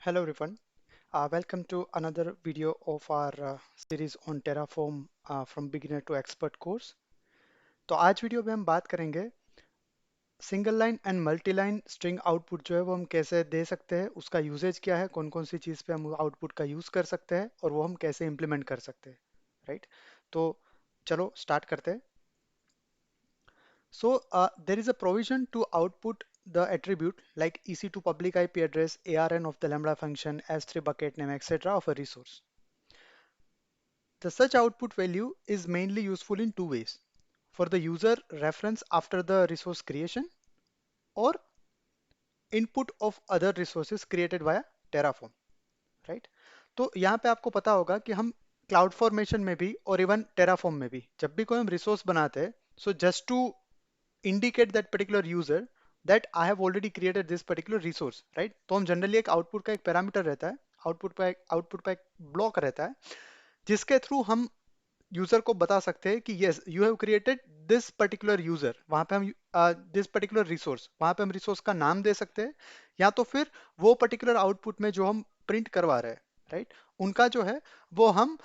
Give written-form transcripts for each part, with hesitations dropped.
Hello everyone. Welcome to another video of our series on Terraform from beginner to expert course. तो आज video में हम बात करेंगे single line and multi line string output जो है वो हम कैसे दे सकते हैं, उसका यूजेज क्या है, कौन कौन सी चीज़ पे हम आउटपुट का यूज़ कर सकते हैं और वो हम कैसे इम्प्लीमेंट कर सकते हैं, राइट? तो चलो स्टार्ट करते हैं. So there is a provision to output the attribute like EC2 public IP address, ARN of the Lambda function, S3 bucket name, etc. of a resource. The such output value is mainly useful in two ways. For the user reference after the resource creation or input of other resources created via Terraform, right? तो यहाँ पे आपको पता होगा कि हम cloud formation में भी और इवन टेराफॉर्म में भी जब भी कोई हम रिसोर्स बनाते हैं, so just to indicate that particular user that I have already created this particular resource, right? तो हम जनरली एक आउटपुट का एक पैरामीटर रहता है, आउटपुट का एक ब्लॉक रहता है जिसके थ्रू हम यूजर को बता सकते हैं कि yes you have created this particular user. वहां पे हम दिस पर्टिकुलर रिसोर्स, वहां पे हम रिसोर्स का नाम दे सकते हैं या तो फिर वो पर्टिकुलर आउटपुट में जो हम प्रिंट करवा रहे हैं, राइट, उनका जो है वो हम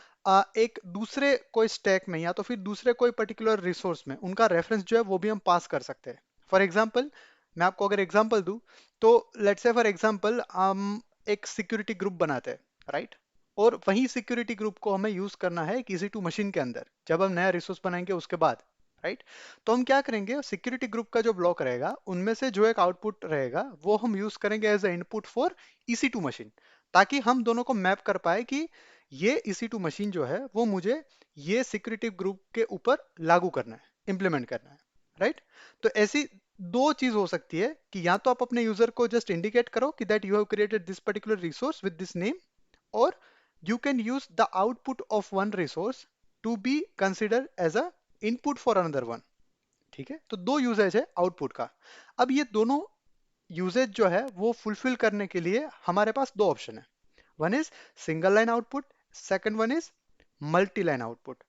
एक दूसरे कोई स्टैक में या तो फिर दूसरे कोई पर्टिकुलर रिसोर्स में उनका रेफरेंस जो है वो भी हम पास कर सकते हैं. फॉर एग्जाम्पल, मैं आपको अगर एग्जाम्पल दूं तो लेट्स से फॉर एग्जाम्पल हम एक सिक्योरिटी ग्रुप बनाते हैं, राइट, और वही सिक्योरिटी ग्रुप को हमें यूज करना है किसी टू मशीन के अंदर जब हम नया रिसोर्स बनाएंगे उसके बाद, राइट. तो हम क्या करेंगे, सिक्योरिटी ग्रुप का जो ब्लॉक रहेगा उनमें से जो एक आउटपुट रहेगा वो हम यूज करेंगे as a input for EC2 machine, ताकि हम दोनों को मैप कर पाए कि ये EC2 मशीन जो है वो मुझे ये सिक्योरिटी ग्रुप के ऊपर लागू करना है, इंप्लीमेंट करना है, राइट. तो ऐसी दो चीज हो सकती है कि या तो आप अपने यूजर को जस्ट इंडिकेट करो कि that you have created this particular resource with this name, or you can use the output of one resource to be considered as a input for another one. ठीक है, तो दो usage है output का. अब ये दोनों यूजेज जो है वो फुलफिल करने के लिए हमारे पास दो ऑप्शन है. One is single line output, second one is multi line output.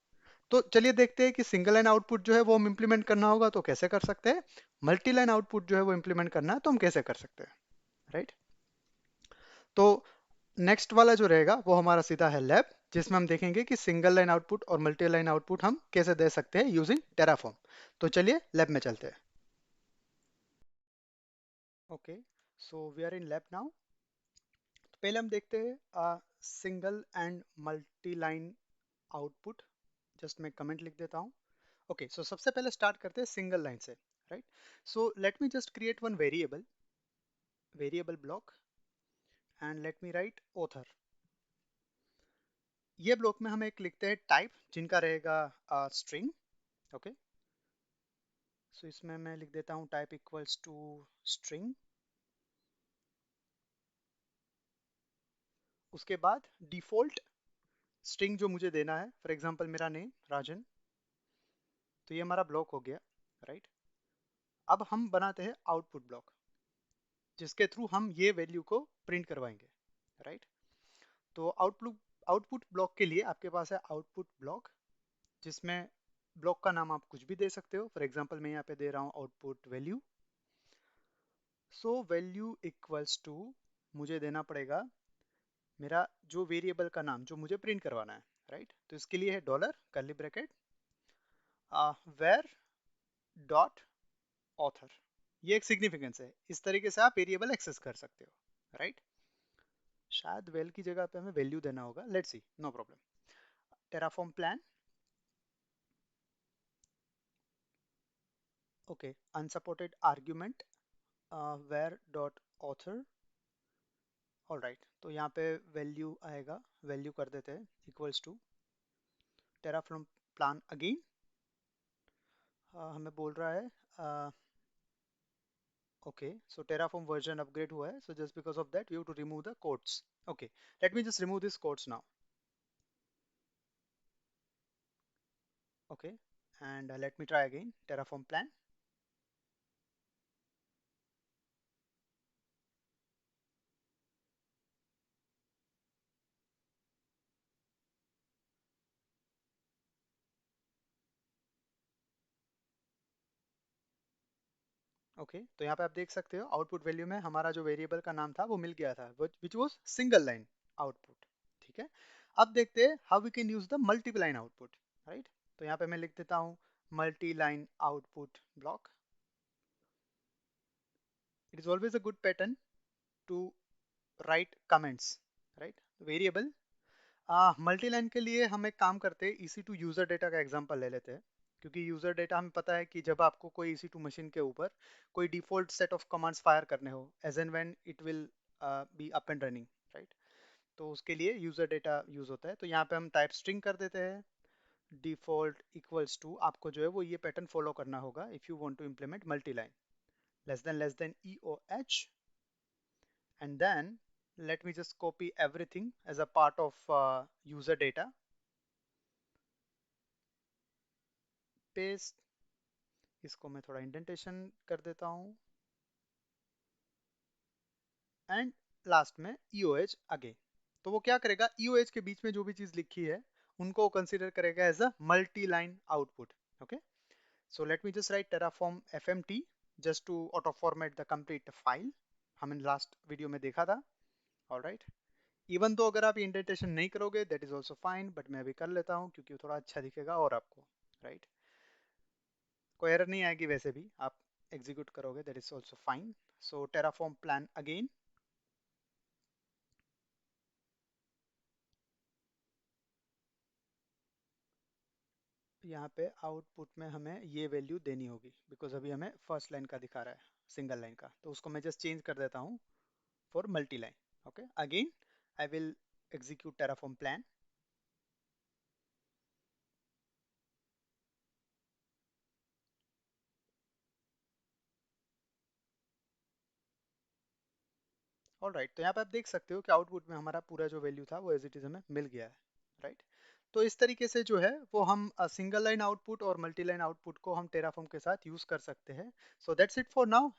तो चलिए देखते हैं कि सिंगल लाइन आउटपुट जो है वो हम इंप्लीमेंट करना होगा तो कैसे कर सकते हैं, मल्टी लाइन आउटपुट जो है वो इंप्लीमेंट करना है तो हम कैसे कर सकते हैं, राइट. तो नेक्स्ट वाला जो रहेगा वो हमारा सीधा है लैब, जिसमें हम देखेंगे कि सिंगल लाइन आउटपुट और मल्टी लाइन आउटपुट हम कैसे दे सकते हैं यूजिंग टेराफॉर्म. तो चलिए लैब में चलते हैं. Okay, so we are in lab now. तो पहले हम देखते हैं single and multi line output. Just मैं कमेंट लिख देता हूँ. ओके, सो सबसे पहले स्टार्ट करते हैं सिंगल लाइन से, right. So let me just create one variable block and let me right author. ये ब्लॉक में हम एक लिखते हैं टाइप जिनका रहेगा स्ट्रिंग. ओके, सो इसमें मैं लिख देता हूँ टाइप इक्वल्स टू स्ट्रिंग. उसके बाद डिफॉल्ट स्ट्रिंग जो मुझे देना है, फॉर एग्जांपल मेरा नेम राजन. तो ये हमारा ब्लॉक हो गया, राइट. अब हम बनाते हैं आउटपुट ब्लॉक जिसके थ्रू हम ये वैल्यू को प्रिंट करवाएंगे, राइट. तो आउटपुट ब्लॉक के लिए आपके पास है आउटपुट ब्लॉक, जिसमें ब्लॉक का नाम आप कुछ भी दे सकते हो. फॉर एग्जांपल मैं यहाँ पे दे रहा हूँ output value. So value equals to मुझे देना पड़ेगा मेरा जो वेरिएबल का नाम जो मुझे प्रिंट करवाना है, राइट. तो इसके लिए है dollar curly bracket var dot author. ये एक सिग्निफिकेंस है. इस तरीके से आप वेरिएबल एक्सेस कर सकते हो, राइट. शायद वेल की जगह पे हमें वैल्यू देना होगा. Let's see, no problem. Terraform plan. Okay, unsupported argument var dot author. All right, तो यहाँ पे वैल्यू आएगा, वैल्यू कर देते हैं equals to Terraform plan again. हमें बोल रहा है okay, so Terraform version upgrade हुआ है, so just because of that we have to remove the codes. Okay, let me just remove this codes now. Okay, and let me try again Terraform plan. Okay, तो यहाँ पे आप देख सकते हो output value में हमारा जो वेरिएबल का नाम था वो मिल गया था, which was single line output. ठीक है, अब देखते हैं how we can use the multiple line output. Right, तो यहाँ पे मैं लिख देता हूँ multi line output block. It is always a good pattern to write comments. Right, variable multi line के लिए हम एक काम करते हैं, ईसी टू यूजर डेटा का एग्जांपल ले लेते हैं। क्योंकि यूजर डेटा हमें पता है कि जब आपको कोई ईसी टू मशीन के ऊपर कोई default set of commands fire करने हो, as and when it will be up and running. Right, तो उसके लिए यूजर डेटा यूज होता है। तो यहाँ पे हम टाइप स्ट्रिंग कर देते हैं डिफॉल्ट इक्वल्स टू, आपको जो है वो ये पैटर्न फॉलो करना होगा if you want to implement multi line. Less than E O H, and then let me just copy everything as a part of user data, paste, इसको मैं थोड़ा इंडेंटेशन कर देता हूँ, एंड लास्ट में EOH आगे। तो वो क्या करेगा, EOH के बीच में जो भी चीज लिखी है उनको कंसीडर करेगा as a multi line output. Okay, so let me just write terraform fmt just to auto format the complete file, हमने लास्ट वीडियो में देखा था। ऑलराइट, इवन तो अगर आप इंडेंटेशन नहीं करोगे that is also fine, but मैं अभी कर लेता हूँ क्योंकि वो थोड़ा अच्छा दिखेगा और आपको। राइट, कोई एरर नहीं आएगी, वैसे भी आप एग्जीक्यूट करोगे that is also fine. So Terraform plan again, यहाँ पे आउटपुट में हमें ये वैल्यू देनी होगी बिकॉज अभी हमें फर्स्ट लाइन का दिखा रहा है, सिंगल लाइन का, तो उसको मैं जस्ट चेंज कर देता हूँ for multi line. Okay, again I will execute Terraform plan. Alright, तो यहाँ पे आप देख सकते हो कि आउटपुट में हमारा पूरा जो वैल्यू था वो एज इट इज हमें मिल गया है। राइट, तो इस तरीके से जो है वो हम सिंगल लाइन आउटपुट और मल्टी लाइन आउटपुट को हम टेराफॉर्म के साथ यूज कर सकते हैं। So that's it for now.